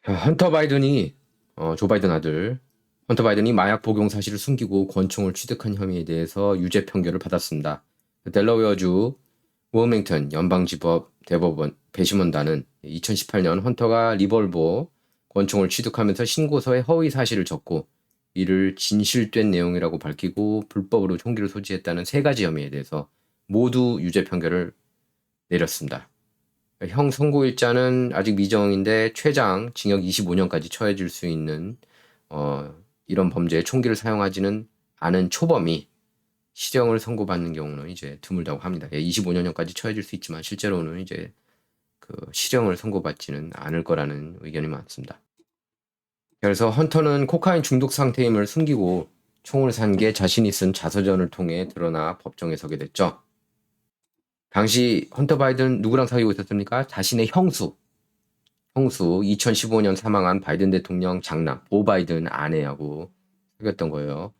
헌터 바이든이 조 바이든 아들 헌터 바이든이 마약 복용 사실을 숨기고 권총을 취득한 혐의에 대해서 유죄 판결을 받았습니다. 델러웨어주 워밍턴 연방지법 대법원 배심원단은 2018년 헌터가 리볼버 권총을 취득하면서 신고서에 허위 사실을 적고 이를 진실된 내용이라고 밝히고 불법으로 총기를 소지했다는 세 가지 혐의에 대해서 모두 유죄 판결을 내렸습니다. 형 선고일자는 아직 미정인데 최장 징역 25년까지 처해질 수 있는 이런 범죄에 총기를 사용하지는 않은 초범이 실형을 선고받는 경우는 이제 드물다고 합니다. 25년까지 처해질 수 있지만 실제로는 이제 그 실형을 선고받지는 않을 거라는 의견이 많습니다. 그래서 헌터는 코카인 중독 상태임을 숨기고 총을 산 게 자신이 쓴 자서전을 통해 드러나 법정에 서게 됐죠. 당시 헌터 바이든 누구랑 사귀고 있었습니까? 자신의 형수 2015년 사망한 바이든 대통령 장남 보 바이든 아내하고 사귀었던 거예요.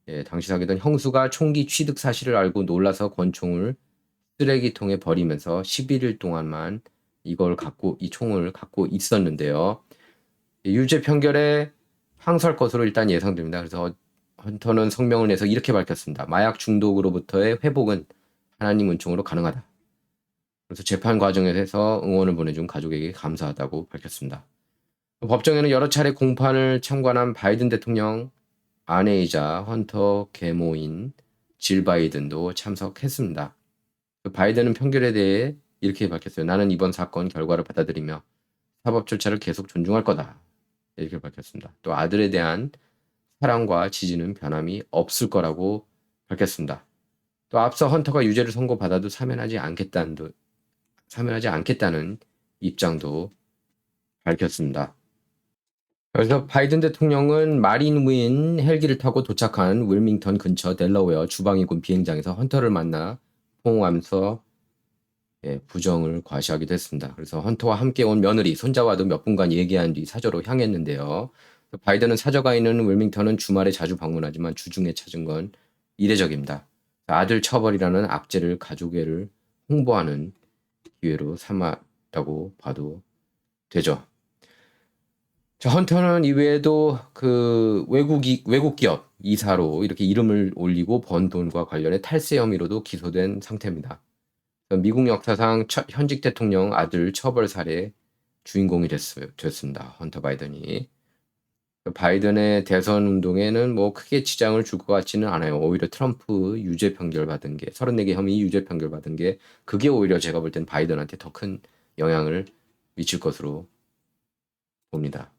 예, 당시 사귀던 형수가 총기 취득 사실을 알고 놀라서 권총을 쓰레기통에 버리면서 11일 동안만 이 총을 갖고 있었는데요. 유죄 판결에 항소할 것으로 일단 예상됩니다. 그래서 헌터는 성명을 내서 이렇게 밝혔습니다. 마약 중독으로부터의 회복은 하나님 은총으로 가능하다. 그래서 재판 과정에서 응원을 보내준 가족에게 감사하다고 밝혔습니다. 법정에는 여러 차례 공판을 참관한 바이든 대통령 아내이자 헌터 계모인 질 바이든도 참석했습니다. 바이든은 판결에 대해 이렇게 밝혔어요. 나는 이번 사건 결과를 받아들이며 사법 절차를 계속 존중할 거다. 이렇게 밝혔습니다. 또 아들에 대한 사랑과 지지는 변함이 없을 거라고 밝혔습니다. 또 앞서 헌터가 유죄를 선고받아도 사면하지 않겠다는 입장도 밝혔습니다. 그래서 바이든 대통령은 마린 윈 헬기를 타고 도착한 윌밍턴 근처 델러웨어 주방위군 비행장에서 헌터를 만나 포옹하면서 부정을 과시하기도 했습니다. 그래서 헌터와 함께 온 며느리, 손자와도 몇 분간 얘기한 뒤 사저로 향했는데요. 바이든은 사저가 있는 윌밍턴은 주말에 자주 방문하지만 주중에 찾은 건 이례적입니다. 아들 처벌이라는 악재를 가족애를 홍보하는 기회로 삼았다고 봐도 되죠. 자, 헌터는 이외에도 그 외국 기업 이사로 이렇게 이름을 올리고 번 돈과 관련해 탈세 혐의로도 기소된 상태입니다. 미국 역사상 현직 대통령 아들 처벌 사례 주인공이 됐습니다. 헌터 바이든이. 바이든의 대선 운동에는 뭐 크게 지장을 줄 것 같지는 않아요. 오히려 트럼프 유죄 판결 받은 게 34개 혐의 유죄 판결 받은 게 그게 오히려 제가 볼 땐 바이든한테 더 큰 영향을 미칠 것으로 봅니다.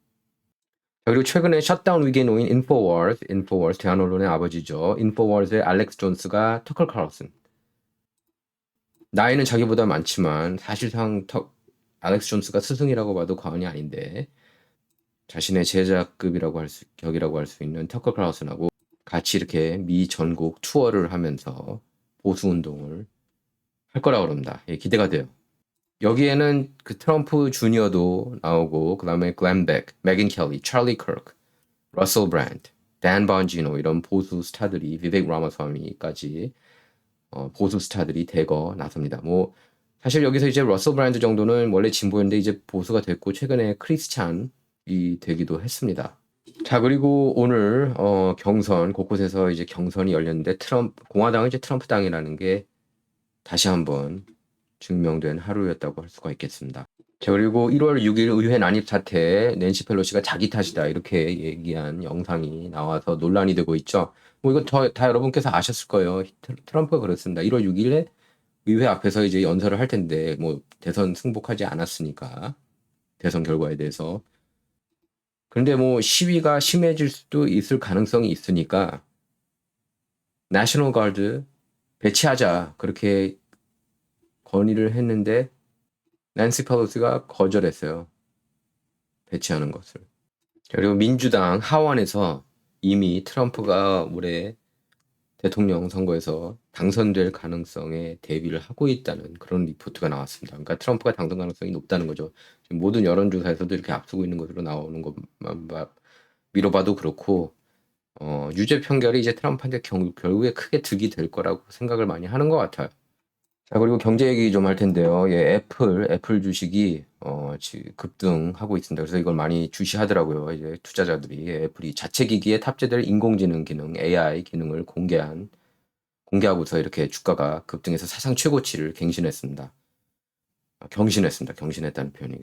그리고 최근에 셧다운 위기에 놓인 인포워스 대한 언론의 아버지죠. 인포워스의 알렉스 존스가 터커 칼슨. 나이는 자기보다 많지만 사실상 알렉스 존스가 스승이라고 봐도 과언이 아닌데 자신의 격이라고 할 수 있는 터커 칼슨하고 같이 이렇게 미 전국 투어를 하면서 보수 운동을 할 거라고 그럽니다. 예, 기대가 돼요. 여기에는 그 트럼프 주니어도 나오고 그다음에 글렌 백, 메긴 켈리, 찰리 커크, 러셀 브랜드, 댄 번지노 이런 보수 스타들이 비벡 라마스와미까지 보수 스타들이 대거 나섭니다. 뭐 사실 여기서 이제 러셀 브랜드 정도는 원래 진보였는데 이제 보수가 됐고 최근에 크리스찬이 되기도 했습니다. 자, 그리고 오늘 경선 곳곳에서 이제 경선이 열렸는데 공화당은 이제 트럼프 당이라는 게 다시 한번 증명된 하루였다고 할 수가 있겠습니다. 자, 그리고 1월 6일 의회 난입 사태 낸시 펠로시가 자기 탓이다 이렇게 얘기한 영상이 나와서 논란이 되고 있죠. 뭐 이거 다 여러분께서 아셨을 거예요. 트럼프가 그랬습니다. 1월 6일에 의회 앞에서 이제 연설을 할 텐데 뭐 대선 승복하지 않았으니까 대선 결과에 대해서. 그런데 뭐 시위가 심해질 수도 있을 가능성이 있으니까 내셔널 가드 배치하자 그렇게 건의를 했는데 낸시 펠로시가 거절했어요. 배치하는 것을. 그리고 민주당 하원에서 이미 트럼프가 올해 대통령 선거에서 당선될 가능성에 대비를 하고 있다는 그런 리포트가 나왔습니다. 그러니까 트럼프가 당선 가능성이 높다는 거죠. 지금 모든 여론조사에서도 이렇게 앞서고 있는 것으로 나오는 것만 미뤄봐도 그렇고 유죄 판결이 이제 트럼프한테 결국에 크게 득이 될 거라고 생각을 많이 하는 것 같아요. 자, 그리고 경제 얘기 좀 할 텐데요. 예, 애플 주식이 급등하고 있습니다. 그래서 이걸 많이 주시하더라고요. 이제 투자자들이 애플이 자체 기기에 탑재될 인공지능 기능, AI 기능을 공개하고서 이렇게 주가가 급등해서 사상 최고치를 갱신했습니다. 경신했다는 표현이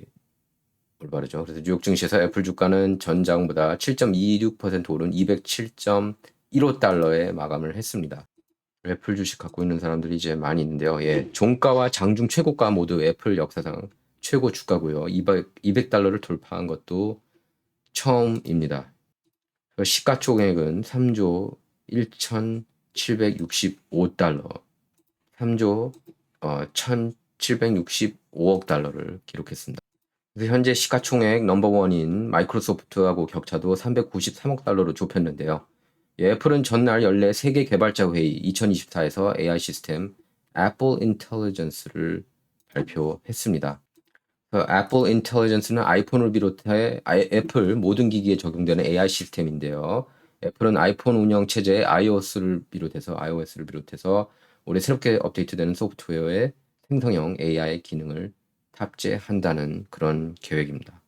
올바르죠. 그래서 뉴욕 증시에서 애플 주가는 전장보다 7.26% 오른 207.15달러에 마감을 했습니다. 애플 주식 갖고 있는 사람들이 이제 많이 있는데요. 예, 종가와 장중 최고가 모두 애플 역사상 최고 주가고요. 200달러를 돌파한 것도 처음입니다. 시가총액은 3조 1,765달러, 3조 1,765억 달러를 기록했습니다. 그래서 현재 시가총액 넘버원인 마이크로소프트하고 격차도 393억 달러로 좁혔는데요. 예, 애플은 전날 연례 세계 개발자 회의 2024에서 AI 시스템 애플 인텔리전스를 발표했습니다. 애플 인텔리전스는 아이폰을 비롯해 애플 모든 기기에 적용되는 AI 시스템인데요. 애플은 아이폰 운영 체제 iOS를 비롯해서 올해 새롭게 업데이트되는 소프트웨어에 생성형 AI 기능을 탑재한다는 그런 계획입니다.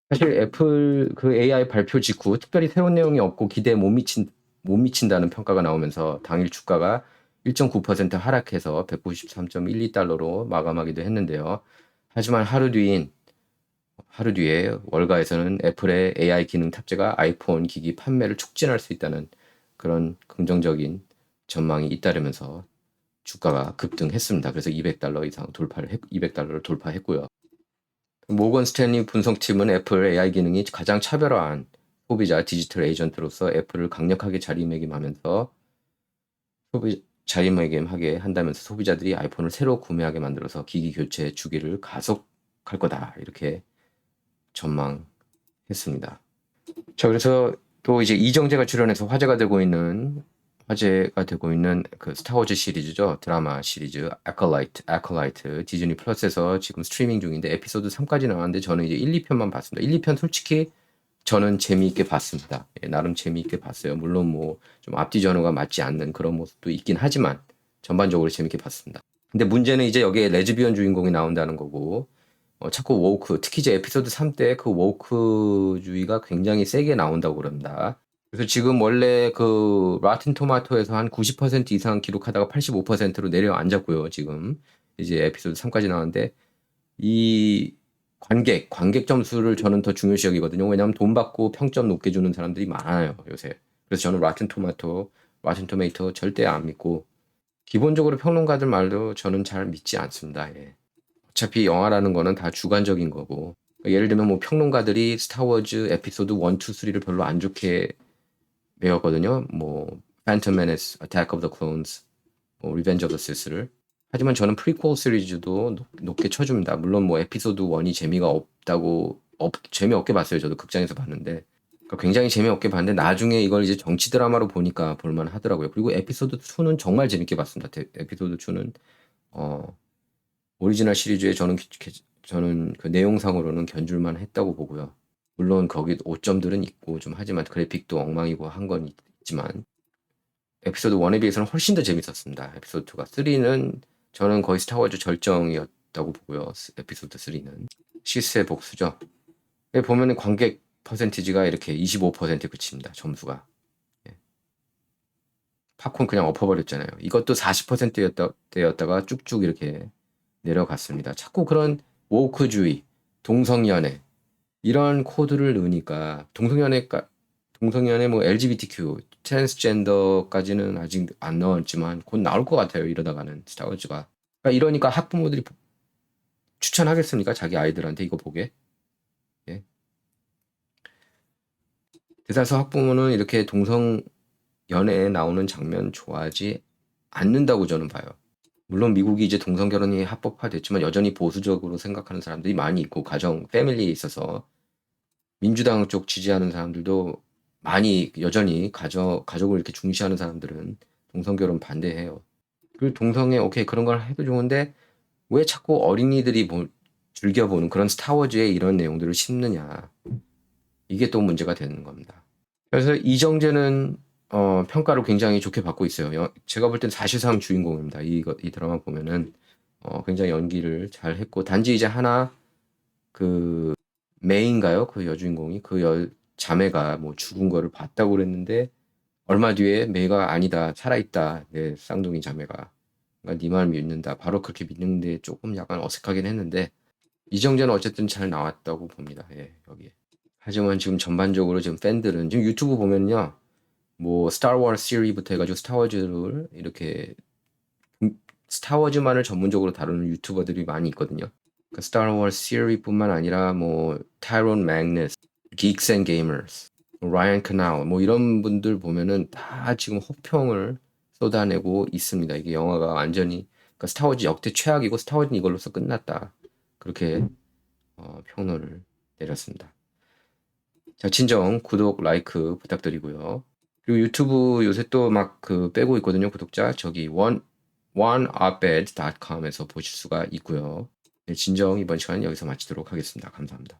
사실 애플 그 AI 발표 직후 특별히 새로운 내용이 없고 기대에 못 미친다는 평가가 나오면서 당일 주가가 1.9% 하락해서 193.12달러로 마감하기도 했는데요. 하지만 하루 뒤에 월가에서는 애플의 AI 기능 탑재가 아이폰 기기 판매를 촉진할 수 있다는 그런 긍정적인 전망이 잇따르면서 주가가 급등했습니다. 그래서 200달러를 돌파했고요. 모건 스탠리 분석팀은 애플 AI 기능이 가장 차별화한 소비자 디지털 에이전트로서 애플을 강력하게 자리매김하게 한다면서 소비자들이 아이폰을 새로 구매하게 만들어서 기기 교체 주기를 가속할 거다 이렇게 전망했습니다. 자, 그래서 또 이제 이정재가 출연해서 화제가 되고 있는 그 스타워즈 시리즈죠. 드라마 시리즈 아컬라이트 디즈니 플러스에서 지금 스트리밍 중인데 에피소드 3까지 나왔는데 저는 이제 1, 2편만 봤습니다. 1, 2편 솔직히 저는 재미있게 봤습니다. 예, 나름 재미있게 봤어요. 물론 뭐 좀 앞뒤 전후가 맞지 않는 그런 모습도 있긴 하지만 전반적으로 재미있게 봤습니다. 근데 문제는 이제 여기에 레즈비언 주인공이 나온다는 거고 자꾸 특히 이제 에피소드 3 때 그 woke주의가 굉장히 세게 나온다고 그럽니다. 그래서 지금 원래 그 라튼 토마토에서 한 90% 이상 기록하다가 85%로 내려앉았고요. 지금 이제 에피소드 3까지 나왔는데 이 관객 점수를 저는 더 중요시 여기거든요. 왜냐하면 돈 받고 평점 높게 주는 사람들이 많아요, 요새. 그래서 저는 라튼 토마토 절대 안 믿고 기본적으로 평론가들 말도 저는 잘 믿지 않습니다. 예. 어차피 영화라는 거는 다 주관적인 거고 예를 들면 뭐 평론가들이 스타워즈 에피소드 1, 2, 3를 별로 안 좋게 배웠거든요. 뭐 Phantom Menace, Attack of the Clones, 뭐 Revenge of the Sith를. 하지만 저는 프리퀄 시리즈도 높게 쳐줍니다. 물론 뭐 에피소드 1이 재미없게 봤어요. 저도 극장에서 봤는데 그러니까 굉장히 재미없게 봤는데 나중에 이걸 이제 정치 드라마로 보니까 볼만 하더라고요. 그리고 에피소드 2는 정말 재밌게 봤습니다. 에피소드 2는 오리지널 시리즈에 저는 그 내용상으로는 견줄만 했다고 보고요. 물론 거기 오점들은 있고 좀 하지만 그래픽도 엉망이고 한 건 있지만 에피소드 1에 비해서는 훨씬 더 재밌었습니다. 에피소드 2가 3는 저는 거의 스타워즈 절정이었다고 보고요. 에피소드 3는 시스의 복수죠. 여기 보면은 관객 퍼센티지가 이렇게 25% 그칩니다. 점수가. 예. 팝콘 그냥 엎어버렸잖아요. 이것도 40%대였다가 쭉쭉 이렇게 내려갔습니다. 자꾸 그런 woke주의, 동성연애 이런 코드를 넣으니까 동성연애 뭐 LGBTQ, 트랜스젠더까지는 아직 안 나왔지만 곧 나올 것 같아요. 이러다가는 스타워즈가. 그러니까 이러니까 학부모들이 추천하겠습니까? 자기 아이들한테 이거 보게. 예. 대다수 학부모는 이렇게 동성연애에 나오는 장면 좋아하지 않는다고 저는 봐요. 물론 미국이 이제 동성 결혼이 합법화됐지만 여전히 보수적으로 생각하는 사람들이 많이 있고 패밀리에 있어서 민주당 쪽 지지하는 사람들도 많이 여전히 가족을 이렇게 중시하는 사람들은 동성 결혼 반대해요. 그 동성애 오케이 그런 걸 해도 좋은데 왜 자꾸 어린이들이 즐겨보는 그런 스타워즈에 이런 내용들을 심느냐. 이게 또 문제가 되는 겁니다. 그래서 이정재는 평가를 굉장히 좋게 받고 있어요. 제가 볼 땐 사실상 주인공입니다. 이 드라마 보면은 굉장히 연기를 잘 했고, 단지 이제 하나 그 메인가요? 그 여주인공이 자매가 뭐 죽은 거를 봤다고 그랬는데 얼마 뒤에 메이가 아니다 살아있다 내 쌍둥이 자매가 그러니까 네 말 믿는다 바로 그렇게 믿는데 조금 약간 어색하긴 했는데 이정재는 어쨌든 잘 나왔다고 봅니다. 예, 여기에. 하지만 지금 전반적으로 지금 팬들은 지금 유튜브 보면요. 뭐 스타워즈 시리부터 해가지고 스타워즈를 이렇게 스타워즈만을 전문적으로 다루는 유튜버들이 많이 있거든요. 그 스타워즈 시리뿐만 아니라 뭐 타이론 맥니스, Geeks and Gamers, 라이언 카나우 뭐 이런 분들 보면은 다 지금 호평을 쏟아내고 있습니다. 이게 영화가 완전히 그러니까 스타워즈 역대 최악이고 스타워즈는 이걸로서 끝났다. 그렇게 평론을 내렸습니다. 자, 친정 구독, 라이크 부탁드리고요. 그리고 유튜브 요새 또 막 그 빼고 있거든요. 구독자 저기 oneoped.com에서 보실 수가 있고요. 네, 진정 이번 시간은 여기서 마치도록 하겠습니다. 감사합니다.